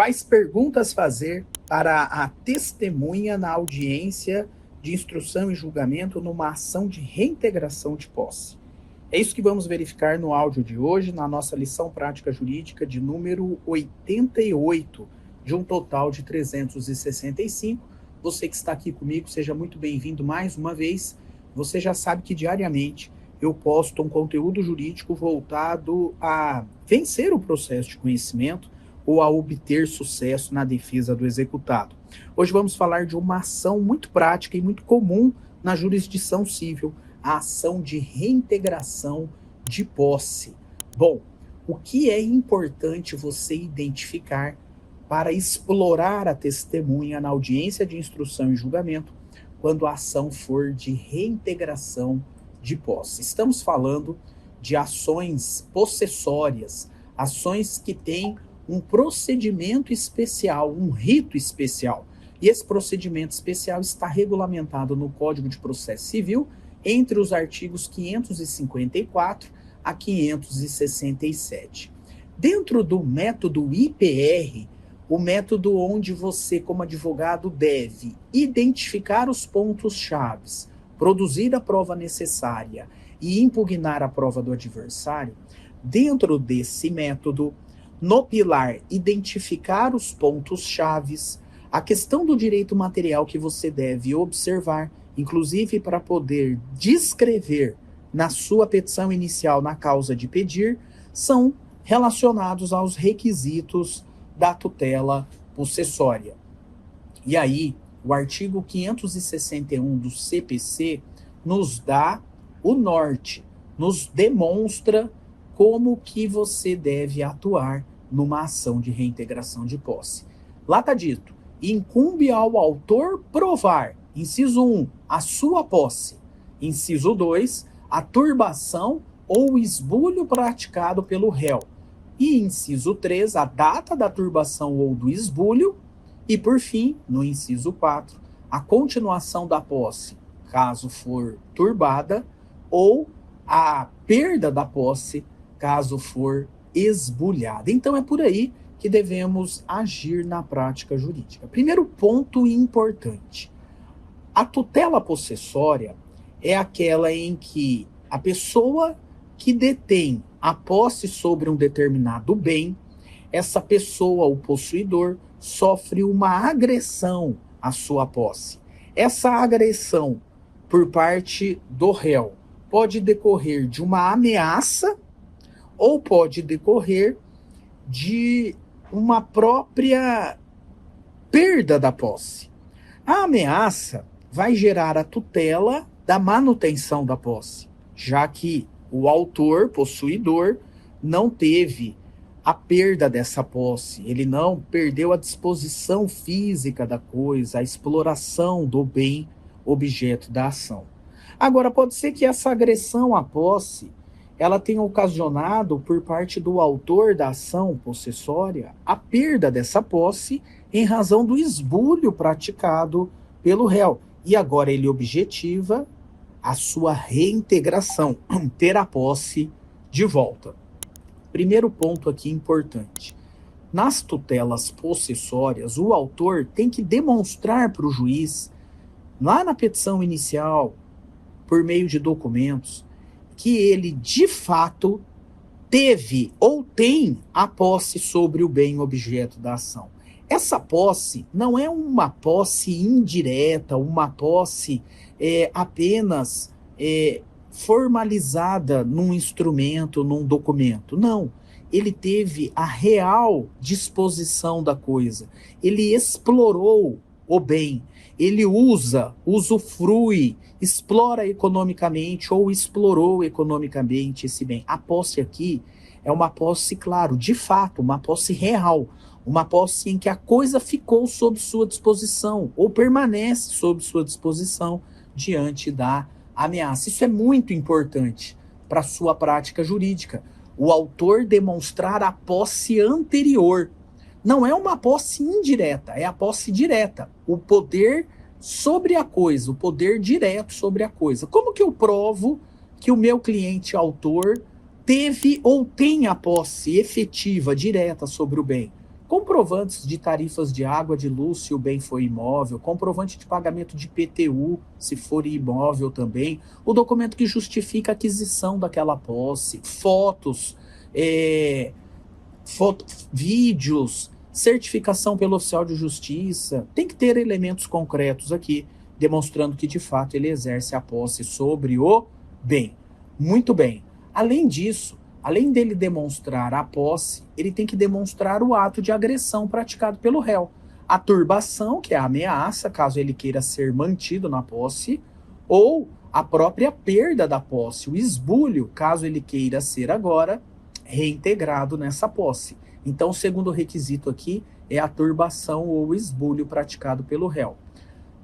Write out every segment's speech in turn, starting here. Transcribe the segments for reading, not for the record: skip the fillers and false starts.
Quais perguntas fazer para a testemunha na audiência de instrução e julgamento numa ação de reintegração de posse? É isso que vamos verificar no áudio de hoje, na nossa lição prática jurídica de número 88, de um total de 365. Você que está aqui comigo, seja muito bem-vindo mais uma vez. Você já sabe que diariamente eu posto um conteúdo jurídico voltado a vencer o processo de conhecimento ou a obter sucesso na defesa do executado. Hoje vamos falar de uma ação muito prática e muito comum na jurisdição civil, a ação de reintegração de posse. Bom, o que é importante você identificar para explorar a testemunha na audiência de instrução e julgamento quando a ação for de reintegração de posse? Estamos falando de ações possessórias, ações que têm um procedimento especial, um rito especial. E esse procedimento especial está regulamentado no Código de Processo Civil entre os artigos 554 a 567. Dentro do método IPR, o método onde você, como advogado, deve identificar os pontos-chave, produzir a prova necessária e impugnar a prova do adversário, dentro desse método, no pilar identificar os pontos-chave, a questão do direito material que você deve observar, inclusive para poder descrever na sua petição inicial na causa de pedir, são relacionados aos requisitos da tutela possessória. E aí, o artigo 561 do CPC nos dá o norte, nos demonstra como que você deve atuar numa ação de reintegração de posse. Lá está dito, incumbe ao autor provar, inciso 1, a sua posse, inciso 2, a turbação ou esbulho praticado pelo réu, e inciso 3, a data da turbação ou do esbulho, e por fim, no inciso 4, a continuação da posse, caso for turbada, ou a perda da posse, caso for esbulhada. Então é por aí que devemos agir na prática jurídica. Primeiro ponto importante: a tutela possessória é aquela em que a pessoa que detém a posse sobre um determinado bem, essa pessoa, o possuidor, sofre uma agressão à sua posse. Essa agressão por parte do réu pode decorrer de uma ameaça ou pode decorrer de uma própria perda da posse. A ameaça vai gerar a tutela da manutenção da posse, já que o autor, possuidor, não teve a perda dessa posse, ele não perdeu a disposição física da coisa, a exploração do bem objeto da ação. Agora, pode ser que essa agressão à posse ela tenha ocasionado, por parte do autor da ação possessória, a perda dessa posse em razão do esbulho praticado pelo réu. E agora ele objetiva a sua reintegração, ter a posse de volta. Primeiro ponto aqui importante. Nas tutelas possessórias, o autor tem que demonstrar para o juiz, lá na petição inicial, por meio de documentos, que ele, de fato, teve ou tem a posse sobre o bem objeto da ação. Essa posse não é uma posse indireta, uma posse apenas formalizada num instrumento, num documento. Não. Ele teve a real disposição da coisa. Ele explorou o bem. Ele usufrui, explora economicamente ou explorou economicamente esse bem. A posse aqui é uma posse, claro, de fato, uma posse real, uma posse em que a coisa ficou sob sua disposição ou permanece sob sua disposição diante da ameaça. Isso é muito importante para a sua prática jurídica. O autor demonstrar a posse anterior. Não é uma posse indireta, é a posse direta. O poder sobre a coisa, o poder direto sobre a coisa. Como que eu provo que o meu cliente autor teve ou tem a posse efetiva, direta sobre o bem? comprovantes de tarifas de água, de luz, se o bem for imóvel, comprovante de pagamento de IPTU, se for imóvel também, o documento que justifica a aquisição daquela posse, fotos, vídeos, certificação pelo oficial de justiça. Tem que ter elementos concretos aqui, demonstrando que de fato ele exerce a posse sobre o bem. Muito bem. Além disso, além dele demonstrar a posse, ele tem que demonstrar o ato de agressão praticado pelo réu. A turbação, que é a ameaça, caso ele queira ser mantido na posse, ou a própria perda da posse, o esbulho, caso ele queira ser agora reintegrado nessa posse. Então, o segundo requisito aqui é a turbação ou o esbulho praticado pelo réu.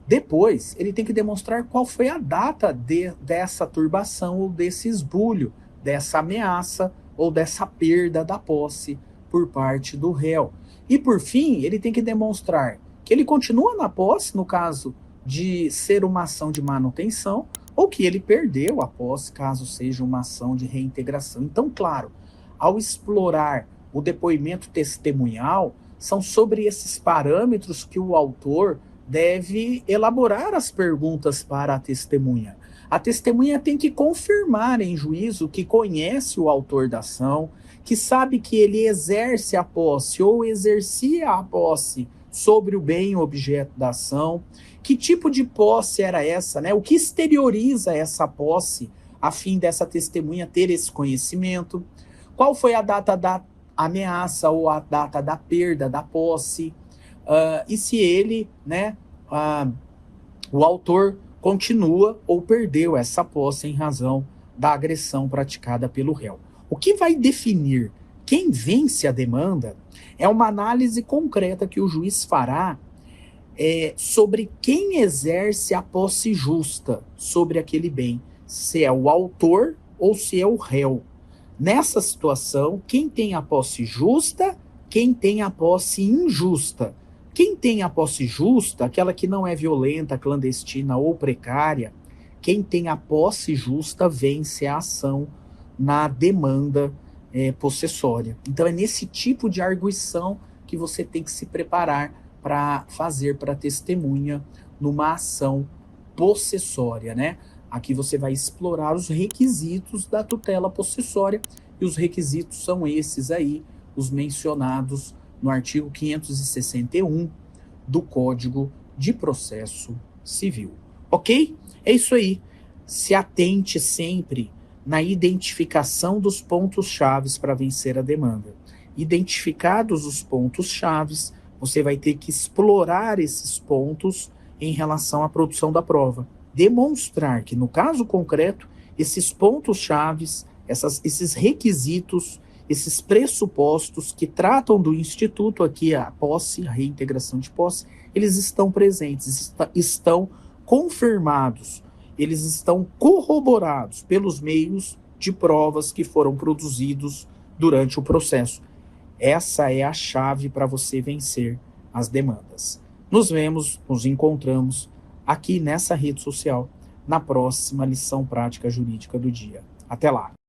Depois, ele tem que demonstrar qual foi a data dessa turbação ou desse esbulho, dessa ameaça ou dessa perda da posse por parte do réu. E por fim, ele tem que demonstrar que ele continua na posse, no caso de ser uma ação de manutenção, ou que ele perdeu a posse, caso seja uma ação de reintegração. Então, claro, ao explorar o depoimento testemunhal, são sobre esses parâmetros que o autor deve elaborar as perguntas para a testemunha. A testemunha tem que confirmar em juízo que conhece o autor da ação, que sabe que ele exerce a posse ou exercia a posse sobre o bem objeto da ação, que tipo de posse era essa, né? O que exterioriza essa posse a fim dessa testemunha ter esse conhecimento, qual foi a data da ameaça ou a data da perda da posse, e se ele, né, o autor continua ou perdeu essa posse em razão da agressão praticada pelo réu. O que vai definir quem vence a demanda é uma análise concreta que o juiz fará sobre quem exerce a posse justa sobre aquele bem, se é o autor ou se é o réu. Nessa situação, quem tem a posse justa, quem tem a posse injusta. Quem tem a posse justa, aquela que não é violenta, clandestina ou precária, quem tem a posse justa vence a ação na demanda possessória. Então é nesse tipo de arguição que você tem que se preparar para fazer para testemunha numa ação possessória, né? Aqui você vai explorar os requisitos da tutela possessória, e os requisitos são esses aí, os mencionados no artigo 561 do Código de Processo Civil. Ok? É isso aí. Se atente sempre na identificação dos pontos-chave para vencer a demanda. Identificados os pontos-chave, você vai ter que explorar esses pontos em relação à produção da prova. Demonstrar que, no caso concreto, esses pontos-chave, esses requisitos, esses pressupostos que tratam do instituto aqui, a posse, a reintegração de posse, eles estão presentes, estão confirmados, eles estão corroborados pelos meios de provas que foram produzidos durante o processo. Essa é a chave para você vencer as demandas. Nos vemos, nos encontramos aqui nessa rede social, na próxima lição prática jurídica do dia. Até lá!